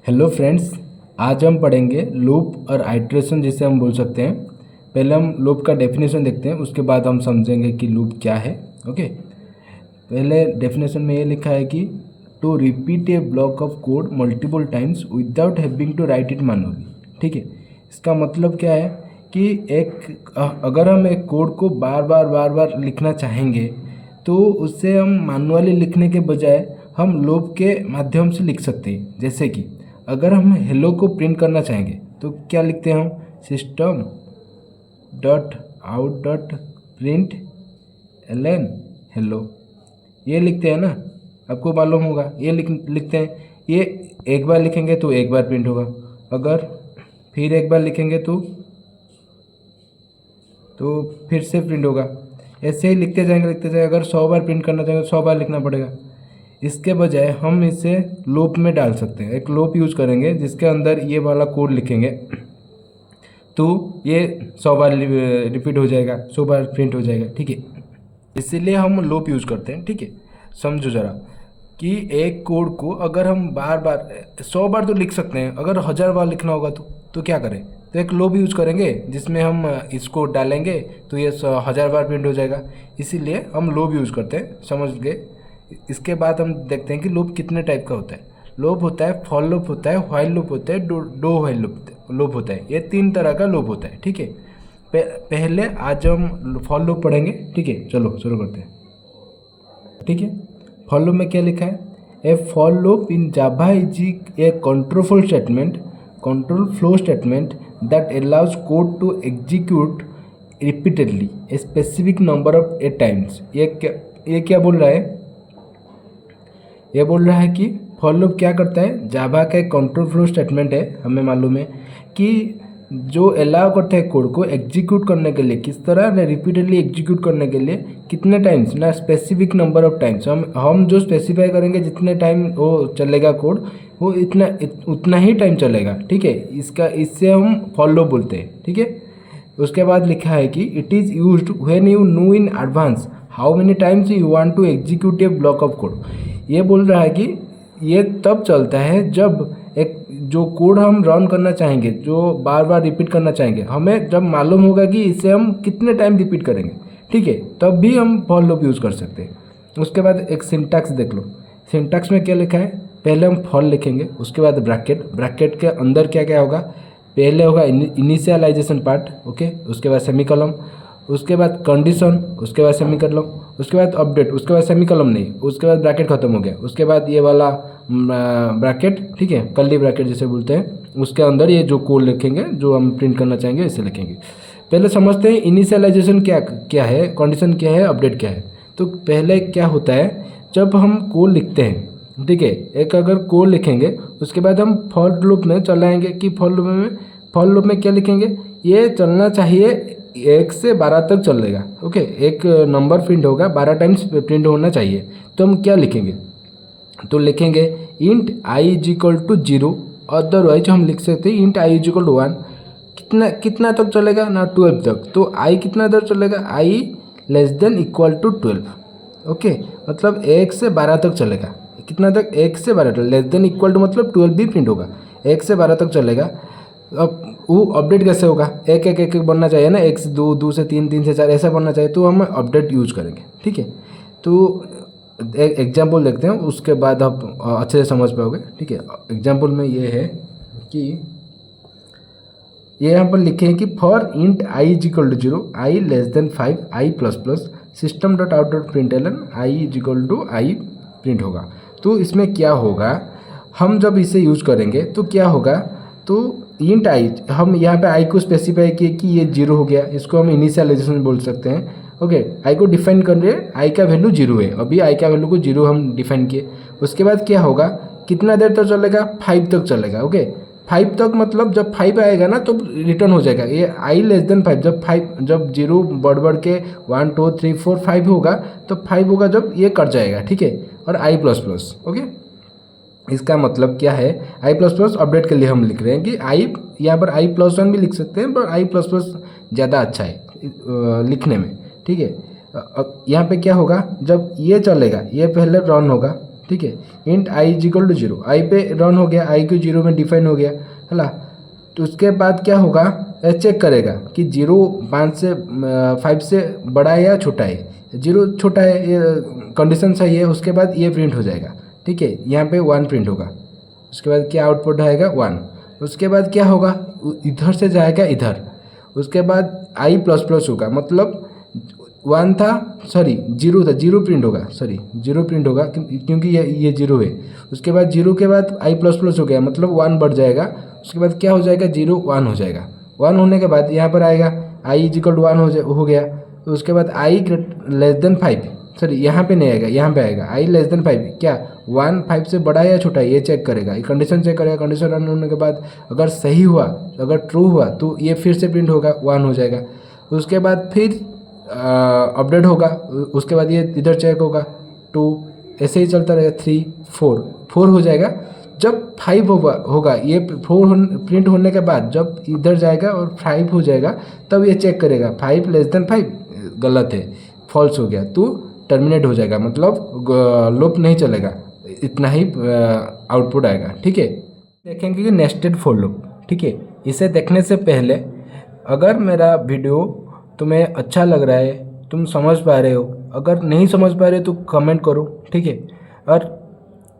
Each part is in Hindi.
हेलो फ्रेंड्स, आज हम पढ़ेंगे लूप और आइट्रेशन जिसे हम बोल सकते हैं। पहले हम लूप का डेफिनेशन देखते हैं, उसके बाद हम समझेंगे कि लूप क्या है। ओके, पहले डेफिनेशन में ये लिखा है कि to repeat a block of code multiple times without having to write it manually. ठीक है, इसका मतलब क्या है कि अगर हम एक कोड को बार बार लिखना चाहेंगे तो उससे हम मैनुअली लिखने के बजाय हम लूप के माध्यम से लिख सकते हैं। जैसे कि अगर हम हेलो को प्रिंट करना चाहेंगे तो क्या लिखते हैं हम, system dot out dot print ln hello, ये लिखते हैं ना। आपको मालूम होगा ये लिखते हैं। ये एक बार लिखेंगे तो एक बार प्रिंट होगा, अगर फिर एक बार लिखेंगे तो फिर से प्रिंट होगा। ऐसे ही लिखते जाएंगे। अगर 100 बार प्रिंट करना चाहेंगे तो 100 बार लिखना पड़ेगा। इसके बजाय हम इसे लूप में डाल सकते हैं। एक लूप यूज़ करेंगे जिसके अंदर ये वाला कोड लिखेंगे तो ये 100 बार रिपीट हो जाएगा, 100 बार प्रिंट हो जाएगा। ठीक है, इसीलिए हम लूप यूज़ करते हैं। ठीक है, समझो ज़रा कि एक कोड को अगर हम बार बार 100 बार तो लिख सकते हैं, अगर 1000 बार लिखना होगा तो क्या करें, तो एक लूप यूज़ करेंगे जिसमें हम इसको डालेंगे तो ये 1000 बार प्रिंट हो जाएगा। इसीलिए हम लूप यूज़ करते हैं, समझ गए। इसके बाद हम देखते हैं कि लूप कितने टाइप का होता है। लूप होता है, फॉर लूप होता है, व्हाइल लूप होता है, डू व्हाइल लूप होता है। ये 3 तरह का लूप होता है। ठीक है, पहले आज हम फॉर लूप पढ़ेंगे। ठीक है, चलो शुरू करते हैं। ठीक है, फॉर लूप में क्या लिखा है, a for loop in Java is a control flow statement that allows code to execute repeatedly a specific number of a times. ये क्या बोल रहा है, ये बोल रहा है कि फॉर लूप क्या करता है, जावा का एक कंट्रोल फ्लो स्टेटमेंट है। हमें मालूम है कि जो अलाउ करता है कोड को एग्जीक्यूट करने के लिए, किस तरह ना, रिपीटेडली एग्जीक्यूट करने के लिए कितने टाइम्स ना, स्पेसिफिक नंबर ऑफ टाइम्स। हम जो स्पेसिफाई करेंगे जितने टाइम वो चलेगा कोड, वो उतना ही टाइम चलेगा। ठीक है, इससे हम फॉर लूप बोलते हैं। ठीक है, उसके बाद लिखा है कि it is used when you know in advance how many times you want to execute a block of code. ये बोल रहा है कि ये तब चलता है जब एक जो कोड हम रन करना चाहेंगे, जो बार बार रिपीट करना चाहेंगे, हमें जब मालूम होगा कि इसे हम कितने टाइम रिपीट करेंगे। ठीक है, तब भी हम फॉर लूप यूज़ कर सकते हैं। उसके बाद एक सिंटैक्स देख लो। सिंटैक्स में क्या लिखा है, पहले हम फॉर लिखेंगे, उसके बाद ब्रैकेट के अंदर क्या क्या होगा, पहले होगा इनिशियलाइजेशन पार्ट, ओके, उसके बाद सेमीकोलन, उसके बाद कंडीशन, उसके बाद सेमीकोलन, उसके बाद अपडेट, उसके बाद सेमीकोलन नहीं, उसके बाद ब्रैकेट खत्म हो गया, उसके बाद ये वाला ब्रैकेट, ठीक है, कर्ली ब्रैकेट जिसे बोलते हैं, उसके अंदर ये जो कोड लिखेंगे जो हम प्रिंट करना चाहेंगे इसे लिखेंगे। पहले समझते हैं इनिशियलाइजेशन क्या है, कंडीशन क्या है, अपडेट क्या है। तो पहले क्या होता है, जब हम कोड लिखते हैं, ठीक है, एक अगर कोड लिखेंगे उसके बाद हम फॉर लूप में चलाएंगे कि फॉर लूप में क्या लिखेंगे, ये चलना चाहिए 1 से 12 तक चलेगा। ओके, एक नंबर प्रिंट होगा, 12 टाइम्स प्रिंट होना चाहिए। तो हम क्या लिखेंगे, तो लिखेंगे int i is equal to 0, otherwise हम लिख सकते हैं int i is equal to 1। कितना तक चलेगा ना, 12 तक। तो आई कितना देर चलेगा, I less than equal to 12। Okay, मतलब 1 से 12 तक चलेगा। कितना तक, 1 से 12 तक, लेस देन इक्वल टू मतलब 12 भी प्रिंट होगा, 1 से 12 तक चलेगा। अब वो अपडेट कैसे होगा, एक बनना चाहिए ना, 1 से 2, 2 से 3, 3 से 4 ऐसा बनना चाहिए, तो हम अपडेट यूज करेंगे। ठीक है, तो एक एग्जाम्पल देखते हैं, उसके बाद आप अच्छे से समझ पाओगे। ठीक है, एग्जाम्पल में ये है कि ये यहाँ पर लिखे हैं कि for int i is equal to 0, i less than 5, i plus plus, system dot out dot print ln, i is equal to i प्रिंट होगा। तो इसमें क्या होगा, हम जब इसे यूज करेंगे तो क्या होगा, तो इंट आई, हम यहाँ पे आई को स्पेसिफाई किए कि ये 0 हो गया, इसको हम इनिशियलाइजेशन बोल सकते हैं। ओके, आई को डिफाइन कर रहे हैं, आई का वैल्यू 0 है, अभी आई का वैल्यू को 0 हम डिफाइन किए। उसके बाद क्या होगा, कितना देर तक चलेगा, 5 तक चलेगा। ओके, 5 तक मतलब जब 5 आएगा ना तो रिटर्न हो जाएगा ये आई लेस देन 5। जब 0 बढ़ के 1 2 3 4 5 होगा तो 5 होगा जब ये कट जाएगा। ठीक है, और आई प्लस प्लस। ओके, इसका मतलब क्या है, आई प्लस प्लस अपडेट के लिए हम लिख रहे हैं कि आई, यहाँ पर आई प्लस 1 भी लिख सकते हैं, पर आई प्लस प्लस ज़्यादा अच्छा है लिखने में। ठीक है, यहाँ पे क्या होगा, जब ये चलेगा, ये पहले रन होगा, ठीक है। Int i is equal to 0, i पे रन हो गया, आई को 0 में डिफाइन हो गया है ना। तो उसके बाद क्या होगा, चेक करेगा कि 0 5 से बड़ा है या छोटा है। 0 छोटा है, ये कंडीशन सही है। उसके बाद ये प्रिंट हो जाएगा, ठीक है। यहाँ पे 1 प्रिंट होगा। उसके बाद क्या आउटपुट आएगा 1। उसके बाद क्या होगा, इधर से जाएगा इधर। उसके बाद आई प्लस प्लस होगा, मतलब 1 था, सॉरी 0 था, 0 प्रिंट होगा, सॉरी 0 प्रिंट होगा क्योंकि ये 0 है। उसके बाद 0 के बाद आई प्लस प्लस हो गया, मतलब 1 बढ़ जाएगा। उसके बाद क्या हो जाएगा, 0 1 हो जाएगा। 1 होने के बाद यहाँ पर आएगा आई इज इक्वल टू 1 हो गया। तो उसके बाद आई लेस देन 5, सॉरी यहाँ पे नहीं आएगा, यहाँ पे आएगा आई लेस देन 5। क्या 1 5 से बड़ा है या छोटा है, ये चेक करेगा, ये कंडीशन चेक करेगा। कंडीशन रन होने के बाद अगर सही हुआ, अगर ट्रू हुआ तो ये फिर से प्रिंट होगा, 1 हो जाएगा। उसके बाद फिर अपडेट होगा। उसके बाद ये इधर चेक होगा 2, ऐसे ही चलता रहेगा। 3 4 हो जाएगा। जब 5 होगा ये 4 प्रिंट होने के बाद जब इधर जाएगा और 5 हो जाएगा, तब ये चेक करेगा 5 लेस देन 5, गलत है, फॉल्स हो गया, तो टर्मिनेट हो जाएगा, मतलब लूप नहीं चलेगा, इतना ही आउटपुट आएगा, ठीक है। देखेंगे कि नेस्टेड फॉर लूप, ठीक है। इसे देखने से पहले अगर मेरा वीडियो तुम्हें अच्छा लग रहा है, तुम समझ पा रहे हो, अगर नहीं समझ पा रहे हो तो कमेंट करो, ठीक है। और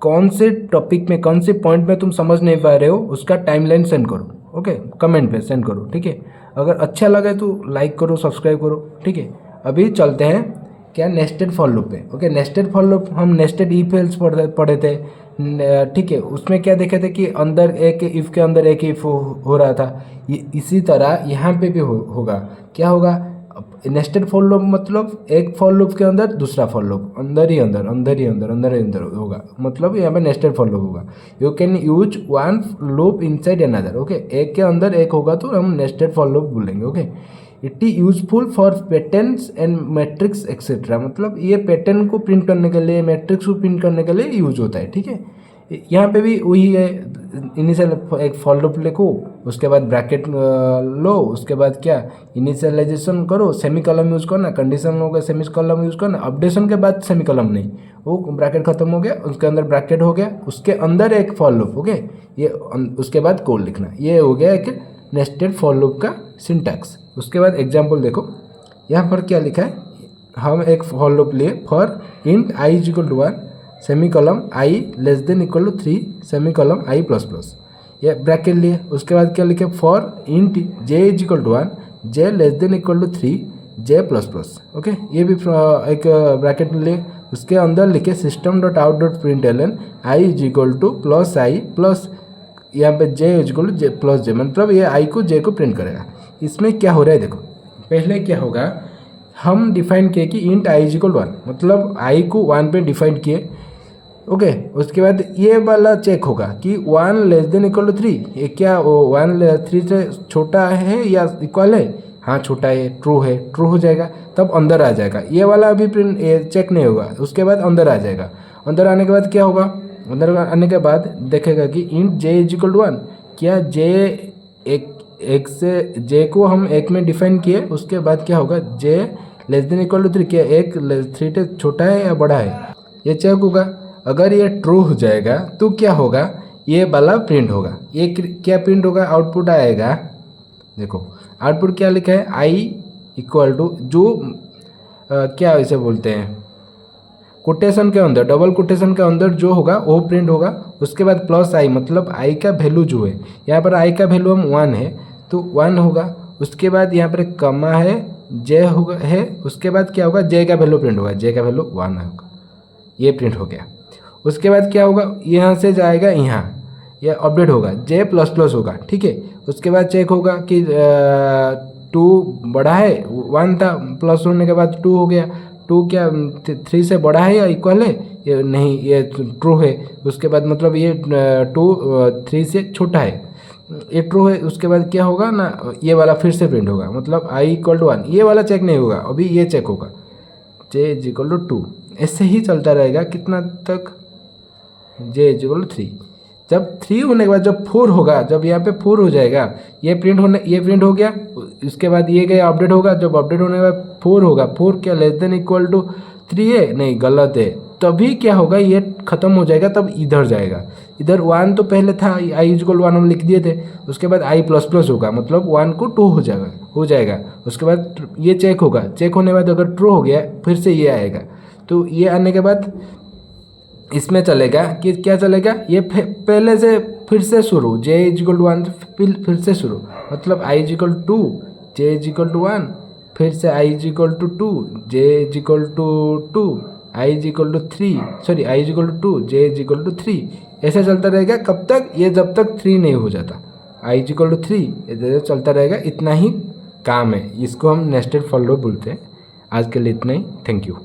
कौन से टॉपिक में, कौन से पॉइंट में तुम समझ नहीं पा रहे हो, उसका टाइमलाइन सेंड करो, ओके, कमेंट पे सेंड करो, ठीक है। अगर अच्छा लगे तो लाइक करो, सब्सक्राइब करो, ठीक है। अभी चलते हैं क्या, नेस्टेड फॉर लूप पे, ओके। नेस्टेड फॉर लूप हम नेस्टेड इफ एल्स पढ़े थे, ठीक है। उसमें क्या देखे थे कि अंदर एक इफ़ के अंदर एक इफ़ हो रहा था। इसी तरह यहाँ पे भी होगा। क्या होगा, नेस्टेड फॉर लूप मतलब एक फॉर लूप के अंदर दूसरा फॉर लूप, अंदर ही अंदर, अंदर ही अंदर, अंदर ही अंदर होगा, मतलब यहाँ पे नेस्टेड फॉर लूप होगा। You can use one loop inside another, okay. एक के अंदर एक होगा तो हम नेस्टेड फॉर लूप बोलेंगे, okay. It is useful for patterns and matrix etcetera, मतलब ये पैटर्न को प्रिंट करने के लिए, मैट्रिक्स को प्रिंट करने के लिए यूज होता है, ठीक है। यहाँ पे भी वही है, इनिशियल एक फॉर लूप लिखो, उसके बाद ब्रैकेट लो, उसके बाद क्या इनिशियलाइजेशन करो, सेमी कॉलम यूज़ करना, कंडीशन होगा सेमी कॉलम यूज़ करना, अपडेशन के बाद सेमी कॉलम नहीं, वो ब्रैकेट खत्म हो गया, उसके अंदर ब्रैकेट हो गया, उसके अंदर एक फॉर लूप, ओके। ये उसके बाद कोड लिखना, ये हो गया एक नेस्टेड फॉर लूप का सिंटैक्स। उसके बाद एग्जाम्पल देखो, यहाँ पर क्या लिखा है, हम एक फॉर लूप लिए, for int i is equal to 1 semicolon i less than equal to 3 semicolon i plus plus, ये ब्रैकेट लिए। उसके बाद क्या लिखे, for int j is equal to 1 j less than equal to 3 j plus plus, okay. ये भी एक ब्रैकेट लिए। उसके अंदर लिखे system dot out dot print l n i is equal two plus I plus, यहाँ पे J is equal to J plus J, मतलब ये आई को जे को प्रिंट करेगा। इसमें क्या हो रहा है देखो, पहले क्या होगा, हम डिफाइन किए कि इंट आई इज इक्वल 1, मतलब आई को 1 पे डिफाइन किए, ओके। उसके बाद ये वाला चेक होगा कि 1 लेस देन इक्वल टू 3, ये क्या 1 3 से छोटा है या इक्वल है, हाँ छोटा है, ट्रू है, ट्रू हो जाएगा, तब अंदर आ जाएगा। ये वाला अभी प्रिंट चेक नहीं होगा, उसके बाद अंदर आ जाएगा। अंदर आने के बाद क्या होगा, अंदर आने के बाद देखेगा कि int j is equal to 1, क्या जे एक से जे को हम एक में डिफाइन किए, उसके बाद क्या होगा, जे लेस देन इक्वल टू 3, क्या एक 3 से छोटा है या बड़ा है, ये चेक होगा। अगर ये ट्रू हो जाएगा तो क्या होगा, ये वाला प्रिंट होगा। ये क्या प्रिंट होगा, आउटपुट आएगा, देखो आउटपुट क्या लिखा है, आई इक्वल टू जो क्या इसे बोलते हैं, कोटेशन के अंदर, डबल कोटेशन के अंदर जो होगा वो प्रिंट होगा। उसके बाद प्लस आई, मतलब आई का वैल्यू जो है, यहाँ पर आई का वैल्यू हम 1 है तो 1 होगा। उसके बाद यहाँ पर कमा है, जे होगा है, उसके बाद क्या होगा, जे का वैल्यू प्रिंट होगा, जे का वैल्यू 1 होगा, ये प्रिंट हो गया। उसके बाद क्या होगा, यहाँ से जाएगा यहाँ, यह अपडेट होगा, जे प्लस प्लस होगा, ठीक है। उसके बाद चेक होगा कि 2 बड़ा है, 1 था, प्लस होने के बाद 2 हो गया, 2 क्या 3 से बड़ा है या इक्वल है, ये नहीं, ये ट्रू है। उसके बाद मतलब ये 2 3 से छोटा है, ये ट्रू है। उसके बाद क्या होगा ना, ये वाला फिर से प्रिंट होगा, मतलब आई इक्वल टू 1, ये वाला चेक नहीं होगा, अभी ये चेक होगा, जे इज इक्वल टू 2, ऐसे ही चलता रहेगा कितना तक, जे इज इक्वल टू 3। जब 3 होने के बाद जब 4 होगा, जब यहाँ पे 4 हो जाएगा, ये प्रिंट हो गया। उसके बाद ये गया अपडेट होगा, जब अपडेट होने के बाद 4 होगा, 4 क्या लेस देन इक्वल टू 3 है, नहीं गलत है, तभी क्या होगा, ये ख़त्म हो जाएगा तब इधर जाएगा। इधर 1 तो पहले था, आई इक्वल 1 हम लिख दिए थे, उसके बाद आई प्लस प्लस होगा, मतलब 1 को 2 हो जाएगा। उसके बाद ये चेक होगा, चेक होने के बाद अगर ट्रू हो गया फिर से ये आएगा। तो ये आने के बाद इसमें चलेगा कि क्या चलेगा, ये पहले से फिर से शुरू, जे इज इक्वल टू 1 फिर से शुरू, मतलब I is equal to J is equal to 1, फिर से I is equal to 2, J is equal to 2, I is equal to 3, sorry I is equal to 2, J is equal to 3, ऐसा चलता रहेगा। कब तक, ये जब तक 3 नहीं हो जाता, आई इज इक्वल टू 3, ये चलता रहेगा। इतना ही काम है, इसको हम नेस्टेड फॉर लूप बोलते हैं। आज के लिए इतना ही, थैंक यू।